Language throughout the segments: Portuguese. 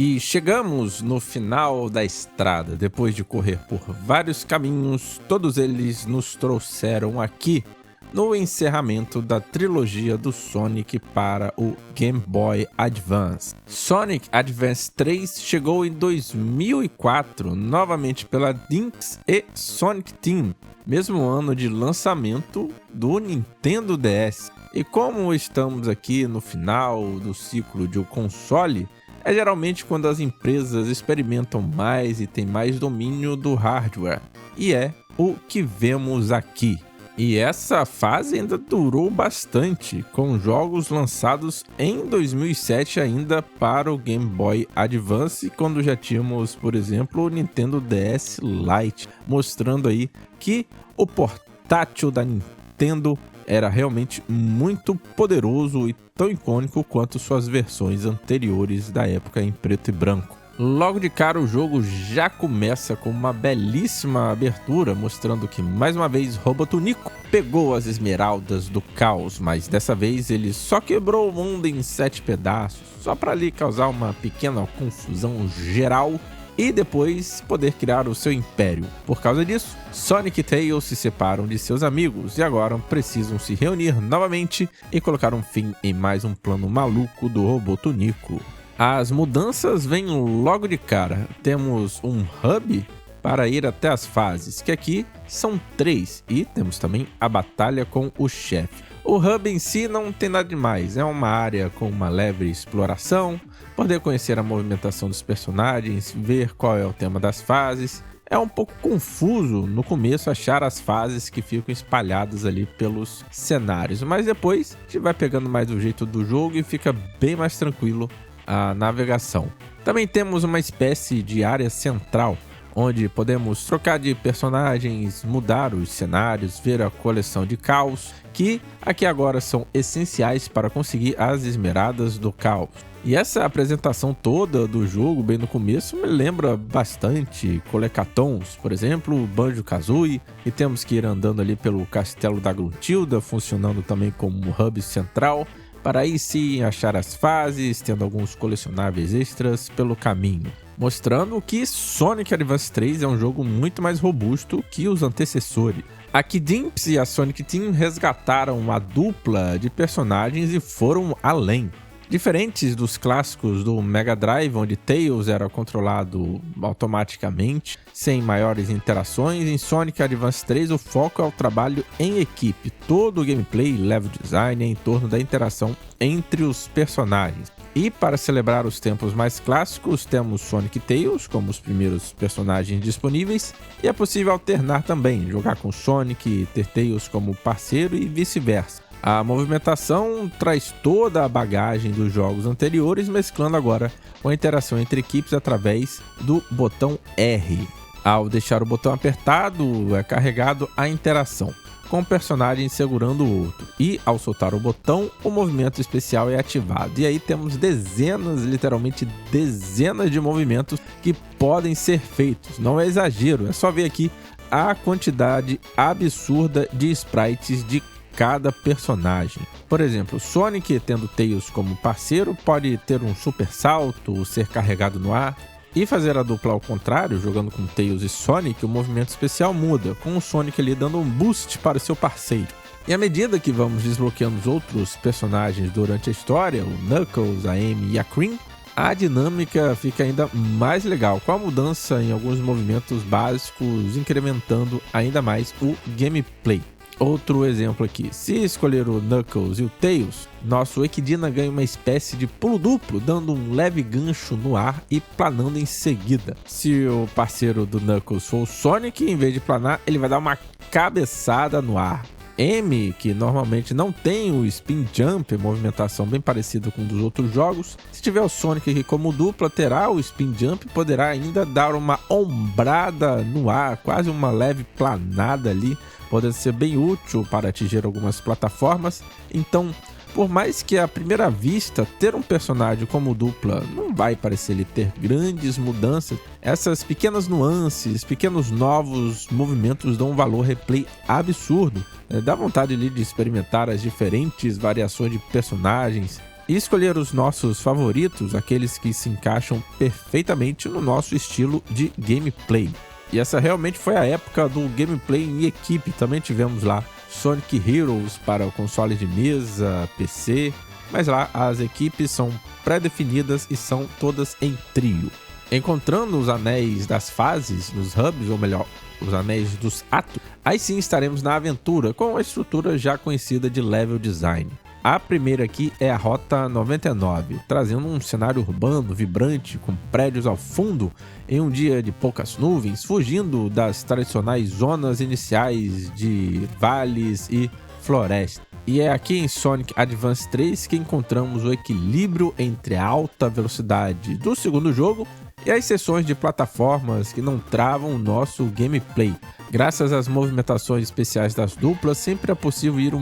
E chegamos no final da estrada. Depois de correr por vários caminhos, todos eles nos trouxeram aqui no encerramento da trilogia do Sonic para o Game Boy Advance. Sonic Advance 3 chegou em 2004, novamente pela Dynx e Sonic Team, mesmo ano de lançamento do Nintendo DS. E como estamos aqui no final do ciclo de um console, é geralmente quando as empresas experimentam mais e têm mais domínio do hardware, e é o que vemos aqui. E essa fase ainda durou bastante, com jogos lançados em 2007 ainda para o Game Boy Advance, quando já tínhamos, por exemplo, o Nintendo DS Lite, mostrando aí que o portátil da Nintendo era realmente muito poderoso e tão icônico quanto suas versões anteriores da época em preto e branco. Logo de cara o jogo já começa com uma belíssima abertura, mostrando que mais uma vez Robotnico pegou as esmeraldas do caos, mas dessa vez ele só quebrou o mundo em 7 pedaços, só para ali causar uma pequena confusão geral e depois poder criar o seu império. Por causa disso, Sonic e Tails se separam de seus amigos e agora precisam se reunir novamente e colocar um fim em mais um plano maluco do Robotnico. As mudanças vêm logo de cara. Temos um hub para ir até as fases, que aqui são 3, e temos também a batalha com o chefe. O hub em si não tem nada demais, é uma área com uma leve exploração, poder conhecer a movimentação dos personagens, ver qual é o tema das fases. É um pouco confuso no começo achar as fases que ficam espalhadas ali pelos cenários, mas depois a gente vai pegando mais o jeito do jogo e fica bem mais tranquilo a navegação. Também temos uma espécie de área central, onde podemos trocar de personagens, mudar os cenários, ver a coleção de caos, que aqui agora são essenciais para conseguir as esmeraldas do caos. E essa apresentação toda do jogo, bem no começo, me lembra bastante Colecatons, por exemplo, Banjo-Kazooie, e temos que ir andando ali pelo castelo da Gruntilda, funcionando também como um hub central, para aí sim achar as fases, tendo alguns colecionáveis extras pelo caminho, mostrando que Sonic Advance 3 é um jogo muito mais robusto que os antecessores. A Dynx e a Sonic Team resgataram a dupla de personagens e foram além. Diferentes dos clássicos do Mega Drive, onde Tails era controlado automaticamente, sem maiores interações, em Sonic Advance 3 o foco é o trabalho em equipe. Todo o gameplay e level design é em torno da interação entre os personagens. E para celebrar os tempos mais clássicos, temos Sonic e Tails como os primeiros personagens disponíveis, e é possível alternar também, jogar com Sonic e ter Tails como parceiro e vice-versa. A movimentação traz toda a bagagem dos jogos anteriores, mesclando agora com a interação entre equipes através do botão R. Ao deixar o botão apertado, é carregado a interação, com o personagem segurando o outro, e ao soltar o botão, o movimento especial é ativado. E aí temos dezenas, literalmente dezenas de movimentos que podem ser feitos. Não é exagero, é só ver aqui a quantidade absurda de sprites de cada personagem. Por exemplo, Sonic, tendo Tails como parceiro, pode ter um super salto, ser carregado no ar, e fazer a dupla ao contrário, jogando com Tails e Sonic, o movimento especial muda, com o Sonic ali dando um boost para o seu parceiro. E à medida que vamos desbloqueando os outros personagens durante a história, o Knuckles, a Amy e a Cream, a dinâmica fica ainda mais legal, com a mudança em alguns movimentos básicos, incrementando ainda mais o gameplay. Outro exemplo aqui, se escolher o Knuckles e o Tails, nosso Equidna ganha uma espécie de pulo duplo, dando um leve gancho no ar e planando em seguida. Se o parceiro do Knuckles for o Sonic, em vez de planar, ele vai dar uma cabeçada no ar. Amy, que normalmente não tem o Spin Jump, movimentação bem parecida com um dos outros jogos, se tiver o Sonic aqui como dupla, terá o Spin Jump e poderá ainda dar uma ombrada no ar, quase uma leve planada ali, podendo ser bem útil para atingir algumas plataformas. Então, por mais que à primeira vista ter um personagem como dupla não vai parecer ele ter grandes mudanças, essas pequenas nuances, pequenos novos movimentos dão um valor replay absurdo. Dá vontade ali de experimentar as diferentes variações de personagens, e escolher os nossos favoritos, aqueles que se encaixam perfeitamente no nosso estilo de gameplay. E essa realmente foi a época do gameplay em equipe. Também tivemos lá Sonic Heroes para o console de mesa, PC, mas lá as equipes são pré-definidas e são todas em trio. Encontrando os anéis das fases nos hubs, ou melhor, os anéis dos atos, aí sim estaremos na aventura com a estrutura já conhecida de level design. A primeira aqui é a Rota 99, trazendo um cenário urbano, vibrante, com prédios ao fundo, em um dia de poucas nuvens, fugindo das tradicionais zonas iniciais de vales e florestas. E é aqui em Sonic Advance 3 que encontramos o equilíbrio entre a alta velocidade do segundo jogo e as sessões de plataformas que não travam o nosso gameplay. Graças às movimentações especiais das duplas, sempre é possível ir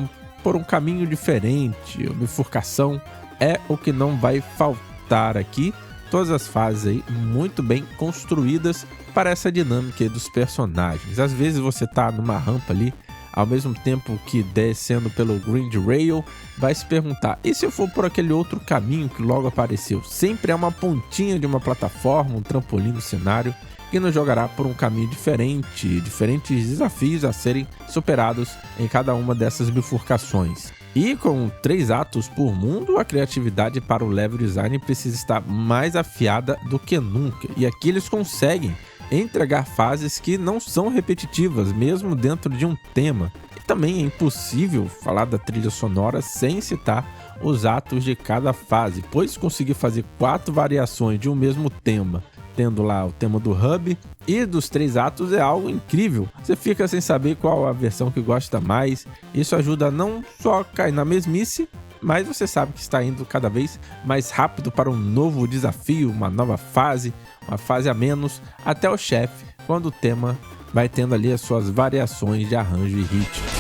por um caminho diferente. A bifurcação é o que não vai faltar aqui. Todas as fases aí muito bem construídas para essa dinâmica dos personagens. Às vezes você tá numa rampa ali, ao mesmo tempo que descendo pelo Grind Rail, vai se perguntar, e se eu for por aquele outro caminho que logo apareceu? Sempre é uma pontinha de uma plataforma, um trampolim no cenário, que nos jogará por um caminho diferente, diferentes desafios a serem superados em cada uma dessas bifurcações. E com 3 atos por mundo, a criatividade para o level design precisa estar mais afiada do que nunca. E aqui eles conseguem entregar fases que não são repetitivas, mesmo dentro de um tema. E também é impossível falar da trilha sonora sem citar os atos de cada fase, pois conseguir fazer 4 variações de um mesmo tema, tendo lá o tema do hub e dos 3 atos, é algo incrível. Você fica sem saber qual a versão que gosta mais. Isso ajuda a não só cair na mesmice, mas você sabe que está indo cada vez mais rápido para um novo desafio, uma nova fase, uma fase a menos, até o chefe, quando o tema vai tendo ali as suas variações de arranjo e ritmo.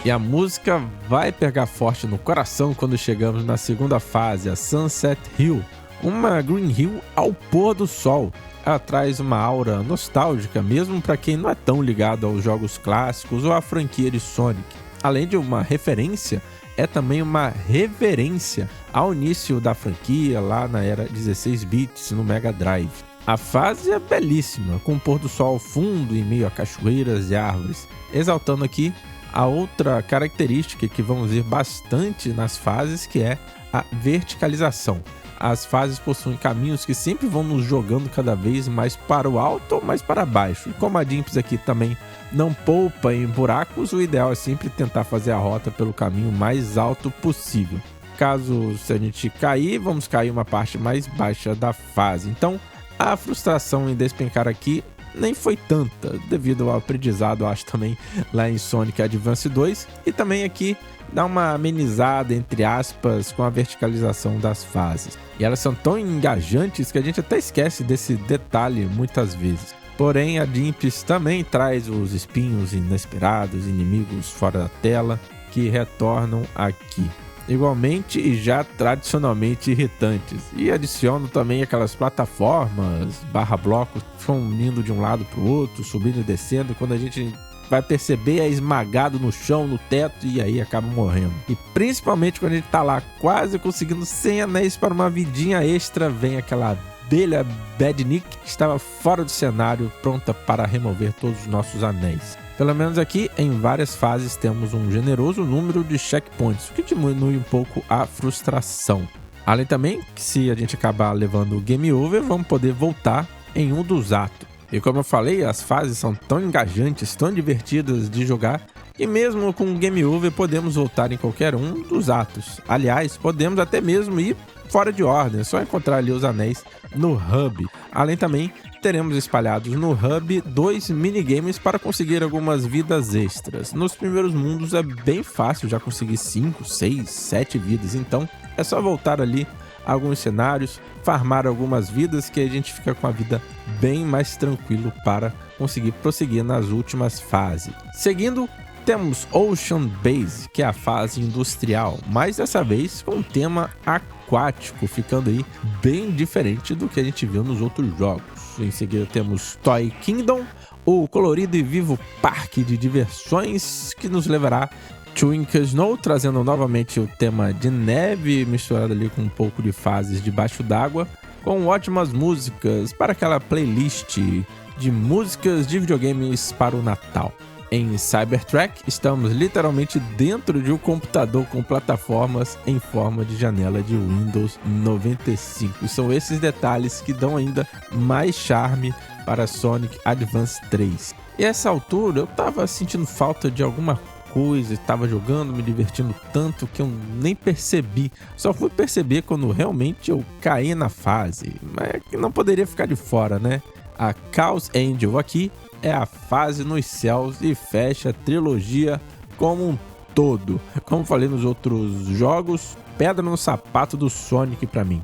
E a música vai pegar forte no coração quando chegamos na segunda fase, a Sunset Hill, uma Green Hill ao pôr do sol. Ela traz uma aura nostálgica, mesmo para quem não é tão ligado aos jogos clássicos ou à franquia de Sonic. Além de uma referência, é também uma reverência ao início da franquia, lá na era 16 bits no Mega Drive. A fase é belíssima, com o pôr do sol ao fundo em meio a cachoeiras e árvores, exaltando aqui a outra característica que vamos ver bastante nas fases, que é a verticalização. As fases possuem caminhos que sempre vão nos jogando cada vez mais para o alto ou mais para baixo. E como a Dimps aqui também não poupa em buracos, o ideal é sempre tentar fazer a rota pelo caminho mais alto possível. Caso se a gente cair, vamos cair uma parte mais baixa da fase. Então a frustração em despencar aqui nem foi tanta, devido ao aprendizado, acho, também lá em Sonic Advance 2, e também aqui dá uma amenizada, entre aspas, com a verticalização das fases. E elas são tão engajantes que a gente até esquece desse detalhe muitas vezes. Porém, a Dimps também traz os espinhos inesperados, inimigos fora da tela, que retornam aqui. Igualmente e já tradicionalmente irritantes, e adiciono também aquelas plataformas /blocos que ficam indo de um lado para o outro, subindo e descendo, quando a gente vai perceber é esmagado no chão, no teto, e aí acaba morrendo. E principalmente quando a gente tá lá quase conseguindo 100 anéis para uma vidinha extra, vem aquela abelha Badnik que estava fora do cenário, pronta para remover todos os nossos anéis. Pelo menos aqui, em várias fases, temos um generoso número de checkpoints, o que diminui um pouco a frustração. Além também que, se a gente acabar levando o game over, vamos poder voltar em um dos atos. E como eu falei, as fases são tão engajantes, tão divertidas de jogar, E mesmo com o Game Over podemos voltar em qualquer um dos atos. Aliás, podemos até mesmo ir fora de ordem, é só encontrar ali os anéis no hub. Além também, teremos espalhados no hub 2 minigames para conseguir algumas vidas extras. Nos primeiros mundos é bem fácil já conseguir 5, 6, 7 vidas, então é só voltar ali a alguns cenários, farmar algumas vidas que a gente fica com a vida bem mais tranquilo para conseguir prosseguir nas últimas fases. Seguindo, temos Ocean Base, que é a fase industrial, mas dessa vez com um tema aquático, ficando aí bem diferente do que a gente viu nos outros jogos. Em seguida temos Toy Kingdom, o colorido e vivo parque de diversões que nos levará Twinkle Snow, trazendo novamente o tema de neve, misturado ali com um pouco de fases debaixo d'água, com ótimas músicas para aquela playlist de músicas de videogames para o Natal. Em Cybertruck, estamos literalmente dentro de um computador com plataformas em forma de janela de Windows 95. E são esses detalhes que dão ainda mais charme para Sonic Advance 3. E a essa altura eu tava sentindo falta de alguma coisa, estava jogando, me divertindo tanto que eu nem percebi. Só fui perceber quando realmente eu caí na fase. Mas não poderia ficar de fora, né? A Chaos Angel aqui é a fase nos céus e fecha a trilogia como um todo. Como falei nos outros jogos, pedra no sapato do Sonic pra mim.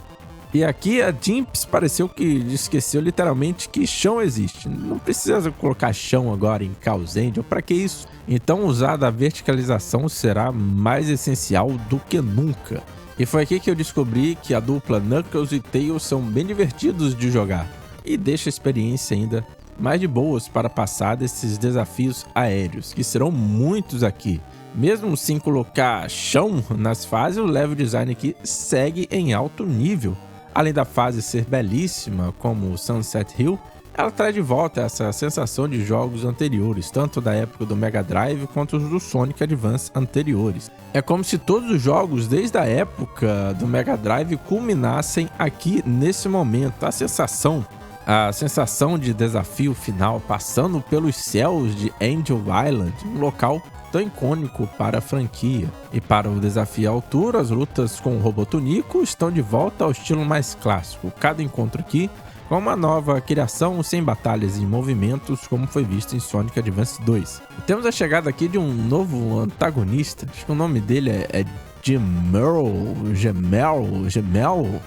E aqui a Jimps pareceu que esqueceu literalmente que chão existe. Não precisa colocar chão agora em Chaos Angel, pra que isso? Então usar a verticalização será mais essencial do que nunca. E foi aqui que eu descobri que a dupla Knuckles e Tails são bem divertidos de jogar. E deixa a experiência ainda mais de boas para passar desses desafios aéreos, que serão muitos aqui. Mesmo sem colocar chão nas fases, o level design aqui segue em alto nível. Além da fase ser belíssima, como Sunset Hill, ela traz de volta essa sensação de jogos anteriores, tanto da época do Mega Drive quanto os do Sonic Advance anteriores. É como se todos os jogos desde a época do Mega Drive culminassem aqui nesse momento. A sensação de desafio final passando pelos céus de Angel Island, um local tão icônico para a franquia. E para o desafio à altura, as lutas com o Robotonico estão de volta ao estilo mais clássico. Cada encontro aqui com uma nova criação sem batalhas e movimentos, como foi visto em Sonic Advance 2. E temos a chegada aqui de um novo antagonista, acho que o nome dele é Gemel.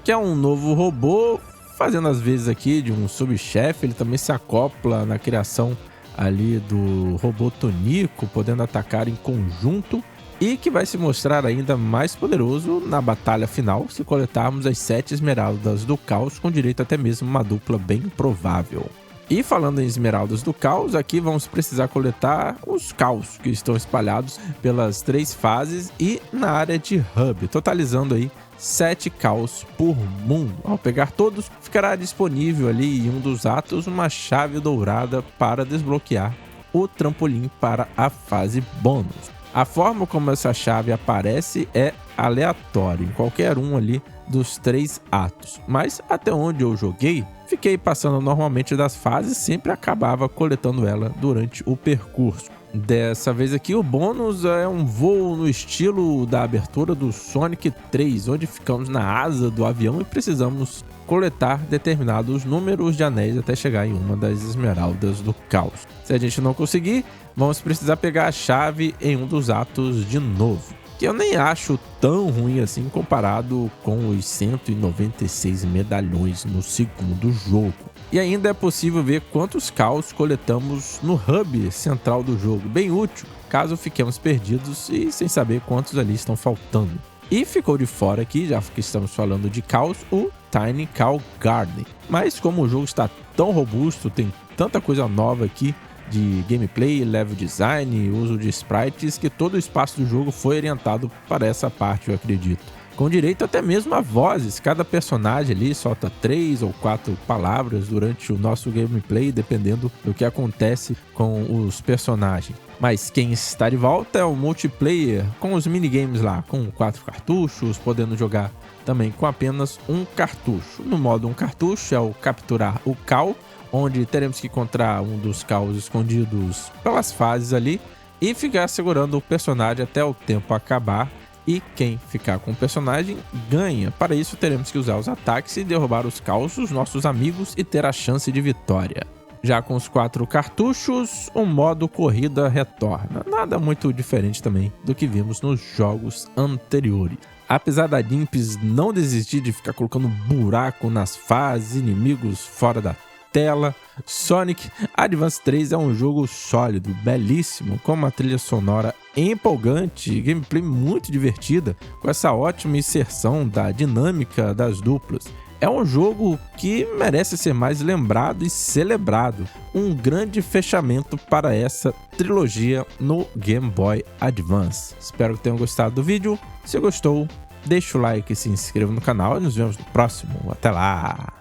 Que é um novo robô, fazendo às vezes aqui de um subchefe. Ele também se acopla na criação ali do Robotonico, podendo atacar em conjunto, e que vai se mostrar ainda mais poderoso na batalha final se coletarmos as 7 esmeraldas do caos, com direito até mesmo uma dupla bem provável. E falando em esmeraldas do caos, aqui vamos precisar coletar os caos que estão espalhados pelas 3 fases e na área de hub, totalizando aí 7 caos por mundo. Ao pegar todos, ficará disponível ali em um dos atos uma chave dourada para desbloquear o trampolim para a fase bônus. A forma como essa chave aparece é aleatória em qualquer um ali dos 3 atos, mas até onde eu joguei, fiquei passando normalmente das fases, sempre acabava coletando ela durante o percurso. Dessa vez aqui o bônus é um voo no estilo da abertura do Sonic 3, onde ficamos na asa do avião e precisamos coletar determinados números de anéis até chegar em uma das esmeraldas do caos. Se a gente não conseguir, vamos precisar pegar a chave em um dos atos de novo, que eu nem acho tão ruim assim comparado com os 196 medalhões no segundo jogo. E ainda é possível ver quantos caos coletamos no hub central do jogo, bem útil caso fiquemos perdidos e sem saber quantos ali estão faltando. E ficou de fora aqui, já que estamos falando de caos, o Tiny Cow Garden. Mas como o jogo está tão robusto, tem tanta coisa nova aqui de gameplay, level design, uso de sprites, que todo o espaço do jogo foi orientado para essa parte, eu acredito. Com direito até mesmo a vozes, cada personagem ali solta 3 ou 4 palavras durante o nosso gameplay, dependendo do que acontece com os personagens. Mas quem está de volta é o multiplayer, com os minigames lá, com 4 cartuchos, podendo jogar também com apenas um cartucho. No modo um cartucho é o capturar o Cal, onde teremos que encontrar um dos Cals escondidos pelas fases ali e ficar segurando o personagem até o tempo acabar, e quem ficar com o personagem ganha. Para isso teremos que usar os ataques e derrubar os Cals dos nossos amigos e ter a chance de vitória. Já com os 4 cartuchos, o modo corrida retorna. Nada muito diferente também do que vimos nos jogos anteriores. Apesar da Dimps não desistir de ficar colocando buraco nas fases, inimigos fora da tela, Sonic Advance 3 é um jogo sólido, belíssimo, com uma trilha sonora empolgante, gameplay muito divertida, com essa ótima inserção da dinâmica das duplas. É um jogo que merece ser mais lembrado e celebrado. Um grande fechamento para essa trilogia no Game Boy Advance. Espero que tenham gostado do vídeo. Se gostou, deixa o like e se inscreva no canal e nos vemos no próximo. Até lá!